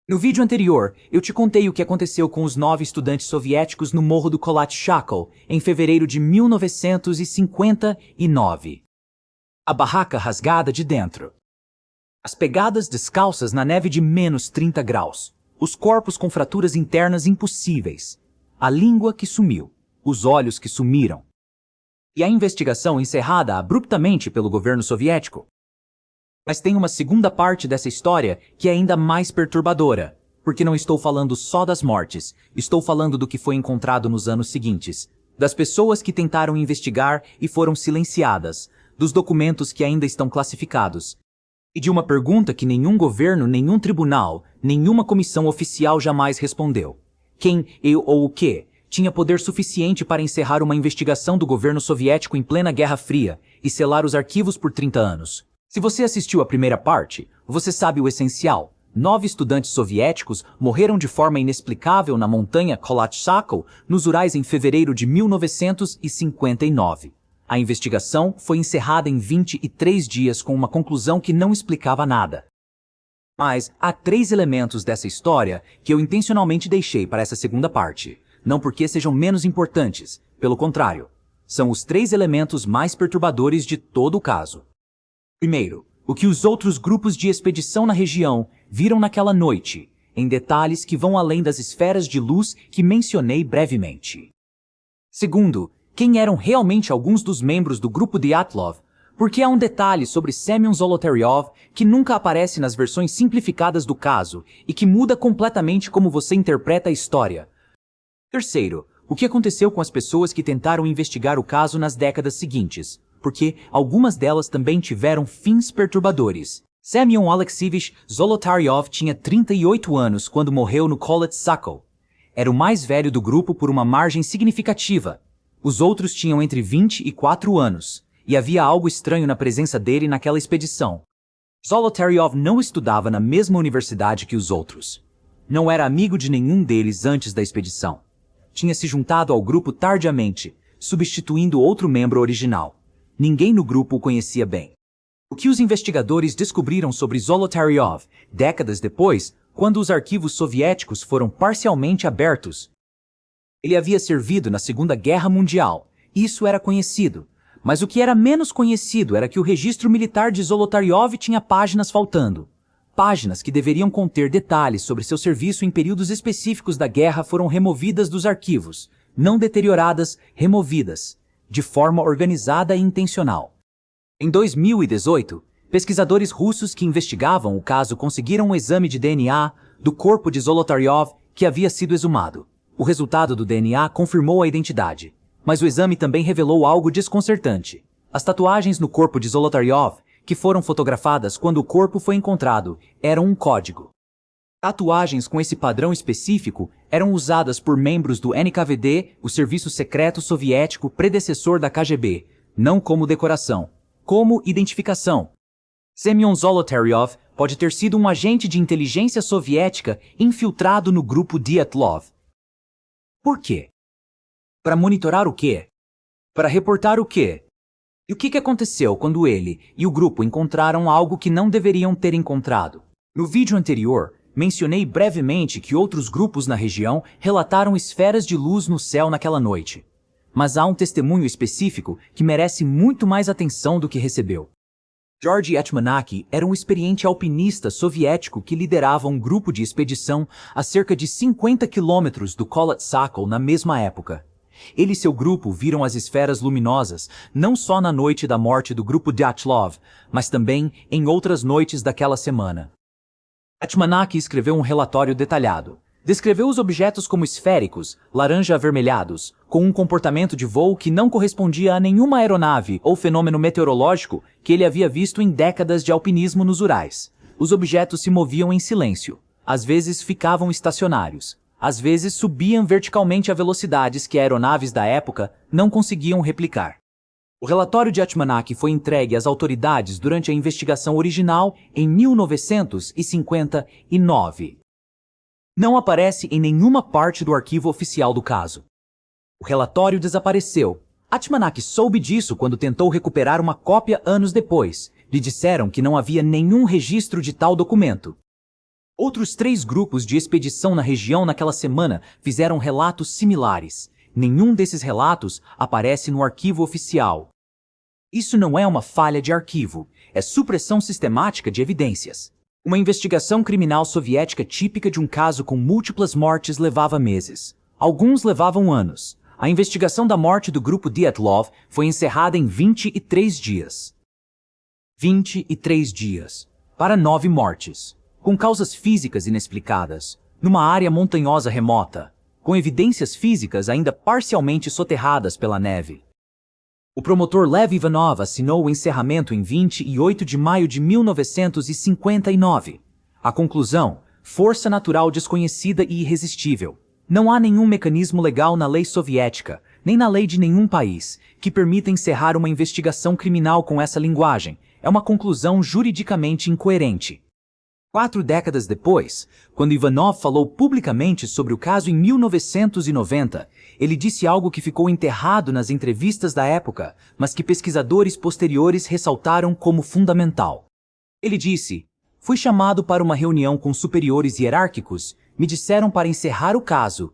No vídeo anterior, eu te contei o que aconteceu com os 9 estudantes soviéticos no Morro do Kolat-Shakhl, em fevereiro de 1959. A barraca rasgada de dentro. As pegadas descalças na neve de menos 30 graus. Os corpos com fraturas internas impossíveis. A língua que sumiu. Os olhos que sumiram. E a investigação encerrada abruptamente pelo governo soviético. Mas tem uma segunda parte dessa história que é ainda mais perturbadora, porque não estou falando só das mortes, estou falando do que foi encontrado nos anos seguintes, das pessoas que tentaram investigar e foram silenciadas, dos documentos que ainda estão classificados, e de uma pergunta que nenhum governo, nenhum tribunal, nenhuma comissão oficial jamais respondeu. Quem, eu ou o quê, tinha poder suficiente para encerrar uma investigação do governo soviético em plena Guerra Fria e selar os arquivos por 30 anos? Se você assistiu à primeira parte, você sabe o essencial. 9 estudantes soviéticos morreram de forma inexplicável na montanha Kolat-Shakhl, nos Urais em fevereiro de 1959. A investigação foi encerrada em 23 dias com uma conclusão que não explicava nada. Mas há 3 elementos dessa história que eu intencionalmente deixei para essa segunda parte. Não porque sejam menos importantes, pelo contrário. São os 3 elementos mais perturbadores de todo o caso. Primeiro, o que os outros grupos de expedição na região viram naquela noite, em detalhes que vão além das esferas de luz que mencionei brevemente. Segundo, quem eram realmente alguns dos membros do grupo Dyatlov, porque há um detalhe sobre Semyon Zolotaryov que nunca aparece nas versões simplificadas do caso e que muda completamente como você interpreta a história. Terceiro, o que aconteceu com as pessoas que tentaram investigar o caso nas décadas seguintes, porque algumas delas também tiveram fins perturbadores. Semyon Alexievich Zolotaryov tinha 38 anos quando morreu no Kolat-Shakhl. Era o mais velho do grupo por uma margem significativa. Os outros tinham entre 20 e 4 anos, e havia algo estranho na presença dele naquela expedição. Zolotaryov não estudava na mesma universidade que os outros. Não era amigo de nenhum deles antes da expedição. Tinha se juntado ao grupo tardiamente, substituindo outro membro original. Ninguém no grupo o conhecia bem. O que os investigadores descobriram sobre Zolotaryov, décadas depois, quando os arquivos soviéticos foram parcialmente abertos? Ele havia servido na Segunda Guerra Mundial. Isso era conhecido. Mas o que era menos conhecido era que o registro militar de Zolotaryov tinha páginas faltando. Páginas que deveriam conter detalhes sobre seu serviço em períodos específicos da guerra foram removidas dos arquivos. Não deterioradas, removidas. De forma organizada e intencional. Em 2018, pesquisadores russos que investigavam o caso conseguiram um exame de DNA do corpo de Zolotaryov que havia sido exumado. O resultado do DNA confirmou a identidade, mas o exame também revelou algo desconcertante. As tatuagens no corpo de Zolotaryov, que foram fotografadas quando o corpo foi encontrado, eram um código. Tatuagens com esse padrão específico eram usadas por membros do NKVD, o serviço secreto soviético predecessor da KGB, não como decoração, como identificação. Semyon Zolotaryov pode ter sido um agente de inteligência soviética infiltrado no grupo Dyatlov. Por quê? Para monitorar o quê? Para reportar o quê? E o que aconteceu quando ele e o grupo encontraram algo que não deveriam ter encontrado? No vídeo anterior, mencionei brevemente que outros grupos na região relataram esferas de luz no céu naquela noite. Mas há um testemunho específico que merece muito mais atenção do que recebeu. Georgy Etmanaki era um experiente alpinista soviético que liderava um grupo de expedição a cerca de 50 quilômetros do Kolat-Shakhl na mesma época. Ele e seu grupo viram as esferas luminosas não só na noite da morte do grupo Dyatlov, mas também em outras noites daquela semana. Etmanaki escreveu um relatório detalhado. Descreveu os objetos como esféricos, laranja-avermelhados, com um comportamento de voo que não correspondia a nenhuma aeronave ou fenômeno meteorológico que ele havia visto em décadas de alpinismo nos Urais. Os objetos se moviam em silêncio. Às vezes ficavam estacionários. Às vezes subiam verticalmente a velocidades que aeronaves da época não conseguiam replicar. O relatório de Etmanaki foi entregue às autoridades durante a investigação original em 1959. Não aparece em nenhuma parte do arquivo oficial do caso. O relatório desapareceu. Etmanaki soube disso quando tentou recuperar uma cópia anos depois. Lhe disseram que não havia nenhum registro de tal documento. Outros 3 grupos de expedição na região naquela semana fizeram relatos similares. Nenhum desses relatos aparece no arquivo oficial. Isso não é uma falha de arquivo, é supressão sistemática de evidências. Uma investigação criminal soviética típica de um caso com múltiplas mortes levava meses. Alguns levavam anos. A investigação da morte do grupo Dyatlov foi encerrada em 23 dias. 23 dias. Para 9 mortes. Com causas físicas inexplicadas. Numa área montanhosa remota. Com evidências físicas ainda parcialmente soterradas pela neve. O promotor Lev Ivanov assinou o encerramento em 28 de maio de 1959. A conclusão: força natural desconhecida e irresistível. Não há nenhum mecanismo legal na lei soviética, nem na lei de nenhum país, que permita encerrar uma investigação criminal com essa linguagem. É uma conclusão juridicamente incoerente. 4 décadas depois, quando Ivanov falou publicamente sobre o caso em 1990, ele disse algo que ficou enterrado nas entrevistas da época, mas que pesquisadores posteriores ressaltaram como fundamental. Ele disse: "Fui chamado para uma reunião com superiores hierárquicos, me disseram para encerrar o caso.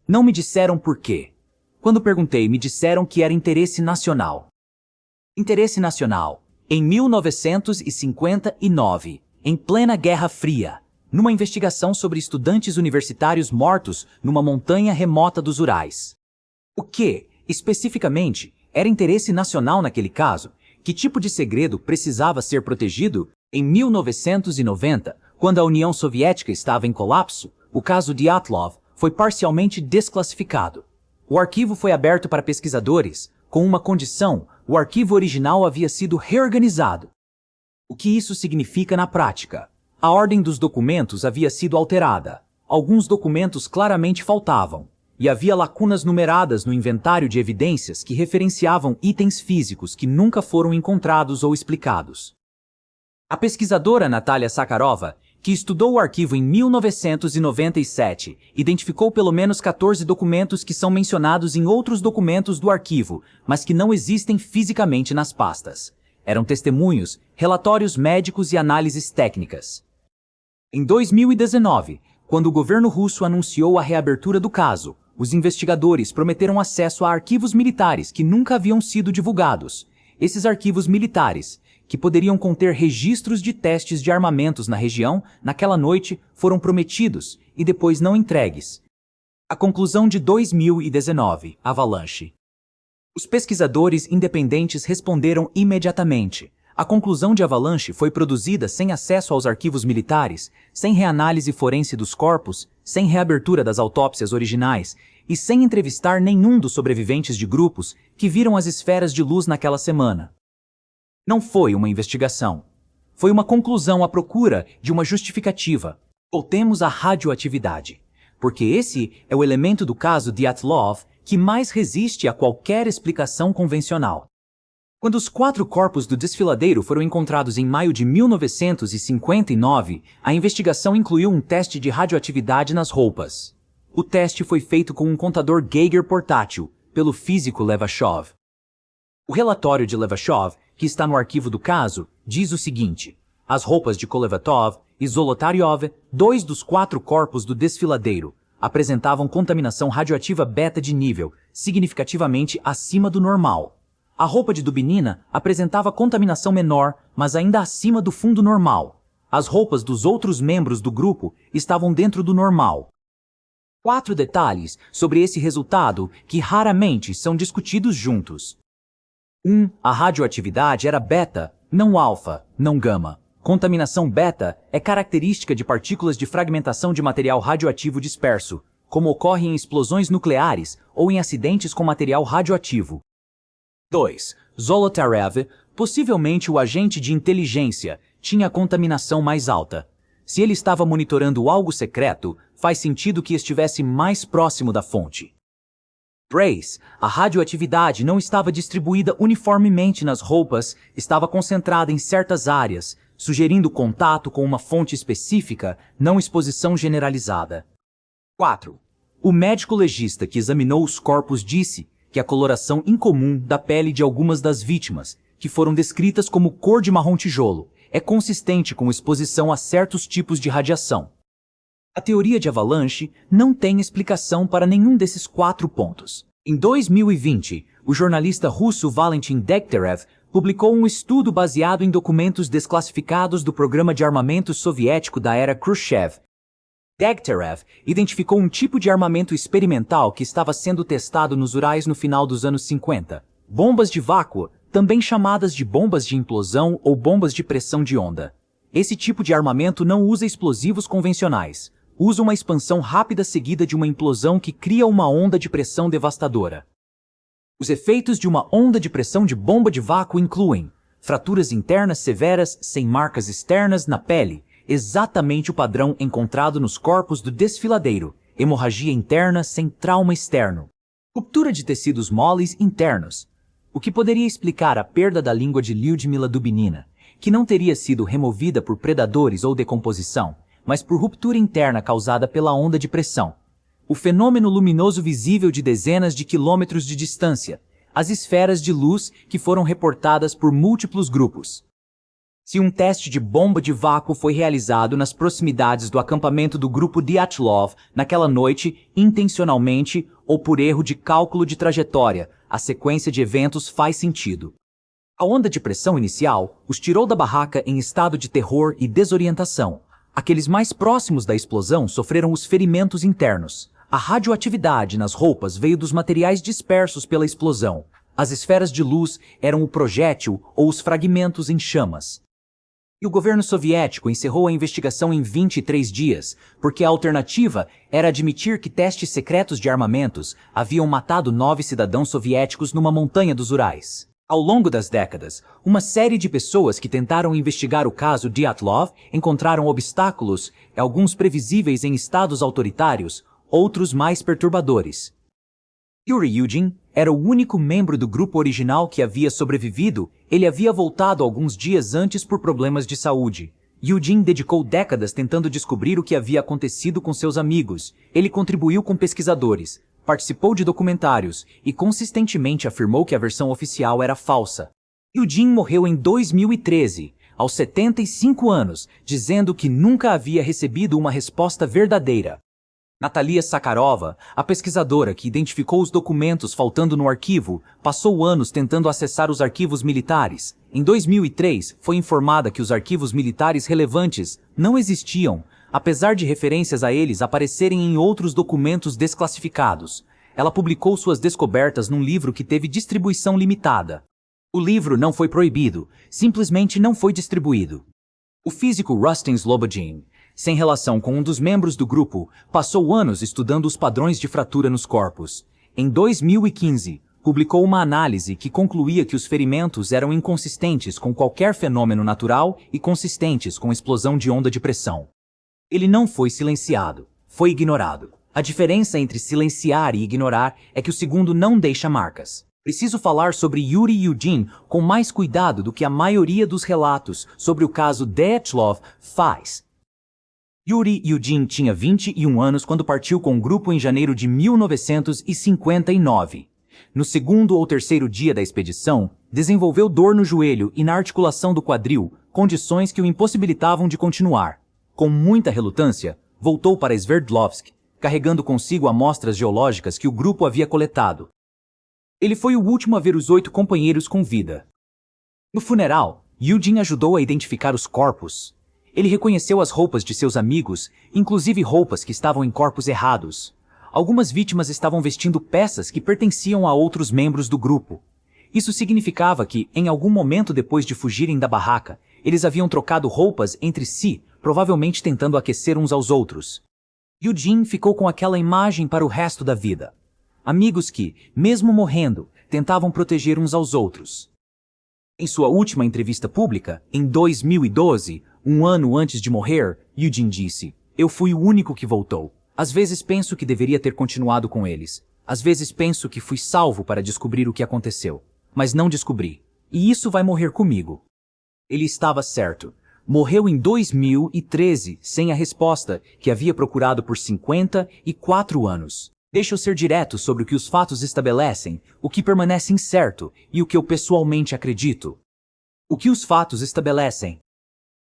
Não me disseram por quê. Quando perguntei, me disseram que era interesse nacional." Interesse nacional. Em 1959, em plena Guerra Fria, numa investigação sobre estudantes universitários mortos numa montanha remota dos Urais. O que, especificamente, era interesse nacional naquele caso? Que tipo de segredo precisava ser protegido? Em 1990, quando a União Soviética estava em colapso, o caso Dyatlov foi parcialmente desclassificado. O arquivo foi aberto para pesquisadores, com uma condição: o arquivo original havia sido reorganizado. O que isso significa na prática? A ordem dos documentos havia sido alterada. Alguns documentos claramente faltavam, e havia lacunas numeradas no inventário de evidências que referenciavam itens físicos que nunca foram encontrados ou explicados. A pesquisadora Natalia Sakharova, que estudou o arquivo em 1997, identificou pelo menos 14 documentos que são mencionados em outros documentos do arquivo, mas que não existem fisicamente nas pastas. Eram testemunhos, relatórios médicos e análises técnicas. Em 2019, quando o governo russo anunciou a reabertura do caso, os investigadores prometeram acesso a arquivos militares que nunca haviam sido divulgados. Esses arquivos militares, que poderiam conter registros de testes de armamentos na região, naquela noite foram prometidos e depois não entregues. A conclusão de 2019, Avalanche. Os pesquisadores independentes responderam imediatamente. A conclusão de Avalanche foi produzida sem acesso aos arquivos militares, sem reanálise forense dos corpos, sem reabertura das autópsias originais e sem entrevistar nenhum dos sobreviventes de grupos que viram as esferas de luz naquela semana. Não foi uma investigação. Foi uma conclusão à procura de uma justificativa. Voltemos à radioatividade, porque esse é o elemento do caso Dyatlov que mais resiste a qualquer explicação convencional. Quando os 4 corpos do desfiladeiro foram encontrados em maio de 1959, a investigação incluiu um teste de radioatividade nas roupas. O teste foi feito com um contador Geiger portátil, pelo físico Levashov. O relatório de Levashov, que está no arquivo do caso, diz o seguinte: as roupas de Kolevatov e Zolotaryov, 2 dos 4 corpos do desfiladeiro, apresentavam contaminação radioativa beta de nível significativamente acima do normal. A roupa de Dubinina apresentava contaminação menor, mas ainda acima do fundo normal. As roupas dos outros membros do grupo estavam dentro do normal. 4 detalhes sobre esse resultado que raramente são discutidos juntos. 1. A radioatividade era beta, não alfa, não gama. Contaminação beta é característica de partículas de fragmentação de material radioativo disperso, como ocorre em explosões nucleares ou em acidentes com material radioativo. 2. Zolotarev, possivelmente o agente de inteligência, tinha a contaminação mais alta. Se ele estava monitorando algo secreto, faz sentido que estivesse mais próximo da fonte. 3. A radioatividade não estava distribuída uniformemente nas roupas, estava concentrada em certas áreas, sugerindo contato com uma fonte específica, não exposição generalizada. 4. O médico legista que examinou os corpos disse que a coloração incomum da pele de algumas das vítimas, que foram descritas como cor de marrom tijolo, é consistente com exposição a certos tipos de radiação. A teoria de avalanche não tem explicação para nenhum desses 4 pontos. Em 2020, o jornalista russo Valentin Dekhterev publicou um estudo baseado em documentos desclassificados do programa de armamento soviético da era Khrushchev. Dekhterev identificou um tipo de armamento experimental que estava sendo testado nos Urais no final dos anos 50. Bombas de vácuo, também chamadas de bombas de implosão ou bombas de pressão de onda. Esse tipo de armamento não usa explosivos convencionais. Usa uma expansão rápida seguida de uma implosão que cria uma onda de pressão devastadora. Os efeitos de uma onda de pressão de bomba de vácuo incluem fraturas internas severas sem marcas externas na pele, exatamente o padrão encontrado nos corpos do desfiladeiro, hemorragia interna sem trauma externo, ruptura de tecidos moles internos, o que poderia explicar a perda da língua de Lyudmila Dubinina, que não teria sido removida por predadores ou decomposição, mas por ruptura interna causada pela onda de pressão. O fenômeno luminoso visível de dezenas de quilômetros de distância, as esferas de luz que foram reportadas por múltiplos grupos. Se um teste de bomba de vácuo foi realizado nas proximidades do acampamento do grupo Dyatlov naquela noite, intencionalmente ou por erro de cálculo de trajetória, a sequência de eventos faz sentido. A onda de pressão inicial os tirou da barraca em estado de terror e desorientação. Aqueles mais próximos da explosão sofreram os ferimentos internos. A radioatividade nas roupas veio dos materiais dispersos pela explosão. As esferas de luz eram o projétil ou os fragmentos em chamas. E o governo soviético encerrou a investigação em 23 dias, porque a alternativa era admitir que testes secretos de armamentos haviam matado 9 cidadãos soviéticos numa montanha dos Urais. Ao longo das décadas, uma série de pessoas que tentaram investigar o caso Dyatlov encontraram obstáculos, alguns previsíveis em estados autoritários, outros mais perturbadores. Yuri Yudin era o único membro do grupo original que havia sobrevivido. Ele havia voltado alguns dias antes por problemas de saúde. Yudin dedicou décadas tentando descobrir o que havia acontecido com seus amigos. Ele contribuiu com pesquisadores, participou de documentários e consistentemente afirmou que a versão oficial era falsa. Yudin morreu em 2013, aos 75 anos, dizendo que nunca havia recebido uma resposta verdadeira. Natalia Sakharova, a pesquisadora que identificou os documentos faltando no arquivo, passou anos tentando acessar os arquivos militares. Em 2003, foi informada que os arquivos militares relevantes não existiam, apesar de referências a eles aparecerem em outros documentos desclassificados. Ela publicou suas descobertas num livro que teve distribuição limitada. O livro não foi proibido, simplesmente não foi distribuído. O físico Rustin Slobodin, sem relação com um dos membros do grupo, passou anos estudando os padrões de fratura nos corpos. Em 2015, publicou uma análise que concluía que os ferimentos eram inconsistentes com qualquer fenômeno natural e consistentes com explosão de onda de pressão. Ele não foi silenciado, foi ignorado. A diferença entre silenciar e ignorar é que o segundo não deixa marcas. Preciso falar sobre Yuri Yudin com mais cuidado do que a maioria dos relatos sobre o caso Dyatlov faz. Yuri Yudin tinha 21 anos quando partiu com o grupo em janeiro de 1959. No segundo ou terceiro dia da expedição, desenvolveu dor no joelho e na articulação do quadril, condições que o impossibilitavam de continuar. Com muita relutância, voltou para Sverdlovsk, carregando consigo amostras geológicas que o grupo havia coletado. Ele foi o último a ver os 8 companheiros com vida. No funeral, Yudin ajudou a identificar os corpos. Ele reconheceu as roupas de seus amigos, inclusive roupas que estavam em corpos errados. Algumas vítimas estavam vestindo peças que pertenciam a outros membros do grupo. Isso significava que, em algum momento depois de fugirem da barraca, eles haviam trocado roupas entre si, provavelmente tentando aquecer uns aos outros. Yudin ficou com aquela imagem para o resto da vida. Amigos que, mesmo morrendo, tentavam proteger uns aos outros. Em sua última entrevista pública, em 2012, um ano antes de morrer, Yudin disse: "Eu fui o único que voltou. Às vezes penso que deveria ter continuado com eles. Às vezes penso que fui salvo para descobrir o que aconteceu. Mas não descobri. E isso vai morrer comigo." Ele estava certo. Morreu em 2013 sem a resposta que havia procurado por 54 anos. Deixa eu ser direto sobre o que os fatos estabelecem, o que permanece incerto e o que eu pessoalmente acredito. O que os fatos estabelecem?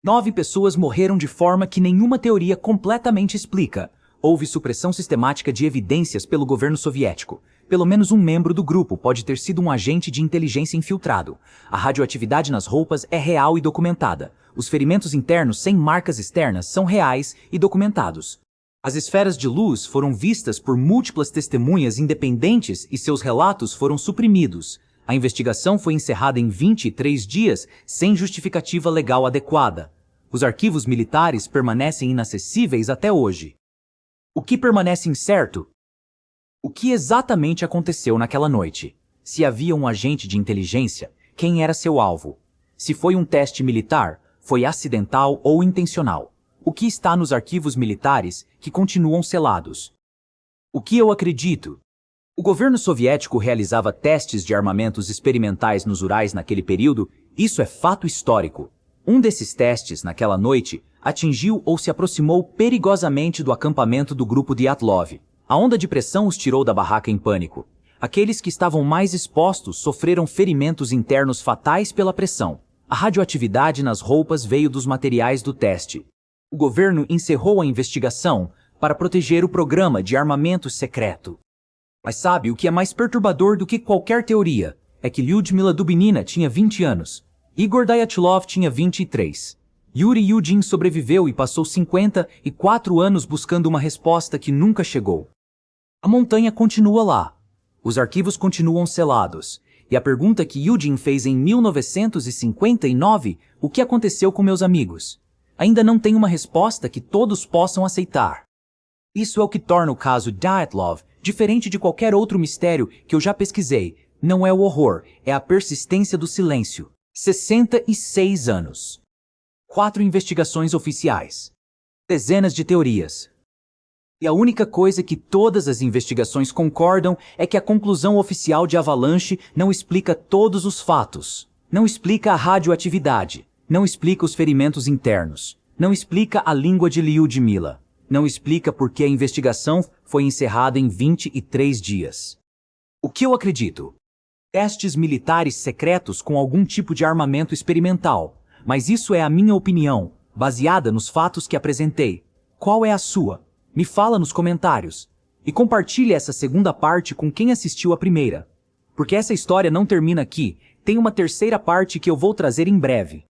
9 pessoas morreram de forma que nenhuma teoria completamente explica. Houve supressão sistemática de evidências pelo governo soviético. Pelo menos um membro do grupo pode ter sido um agente de inteligência infiltrado. A radioatividade nas roupas é real e documentada. Os ferimentos internos sem marcas externas são reais e documentados. As esferas de luz foram vistas por múltiplas testemunhas independentes e seus relatos foram suprimidos. A investigação foi encerrada em 23 dias sem justificativa legal adequada. Os arquivos militares permanecem inacessíveis até hoje. O que permanece incerto? O que exatamente aconteceu naquela noite? Se havia um agente de inteligência, quem era seu alvo? Se foi um teste militar, foi acidental ou intencional? O que está nos arquivos militares que continuam selados? O que eu acredito? O governo soviético realizava testes de armamentos experimentais nos Urais naquele período, isso é fato histórico. Um desses testes, naquela noite, atingiu ou se aproximou perigosamente do acampamento do grupo de Atlov. A onda de pressão os tirou da barraca em pânico. Aqueles que estavam mais expostos sofreram ferimentos internos fatais pela pressão. A radioatividade nas roupas veio dos materiais do teste. O governo encerrou a investigação para proteger o programa de armamento secreto. Mas sabe o que é mais perturbador do que qualquer teoria? É que Lyudmila Dubinina tinha 20 anos. Igor Dyatlov tinha 23. Yuri Yudin sobreviveu e passou 54 anos buscando uma resposta que nunca chegou. A montanha continua lá. Os arquivos continuam selados. E a pergunta que Yudin fez em 1959, o que aconteceu com meus amigos? Ainda não tem uma resposta que todos possam aceitar. Isso é o que torna o caso Dyatlov diferente de qualquer outro mistério que eu já pesquisei. Não é o horror, é a persistência do silêncio. 66 anos. 4 investigações oficiais. Dezenas de teorias. E a única coisa que todas as investigações concordam é que a conclusão oficial de Avalanche não explica todos os fatos. Não explica a radioatividade. Não explica os ferimentos internos. Não explica a língua de Lyudmila. Não explica por que a investigação foi encerrada em 23 dias. O que eu acredito? Testes militares secretos com algum tipo de armamento experimental. Mas isso é a minha opinião, baseada nos fatos que apresentei. Qual é a sua? Me fala nos comentários. E compartilhe essa segunda parte com quem assistiu a primeira. Porque essa história não termina aqui, tem uma terceira parte que eu vou trazer em breve.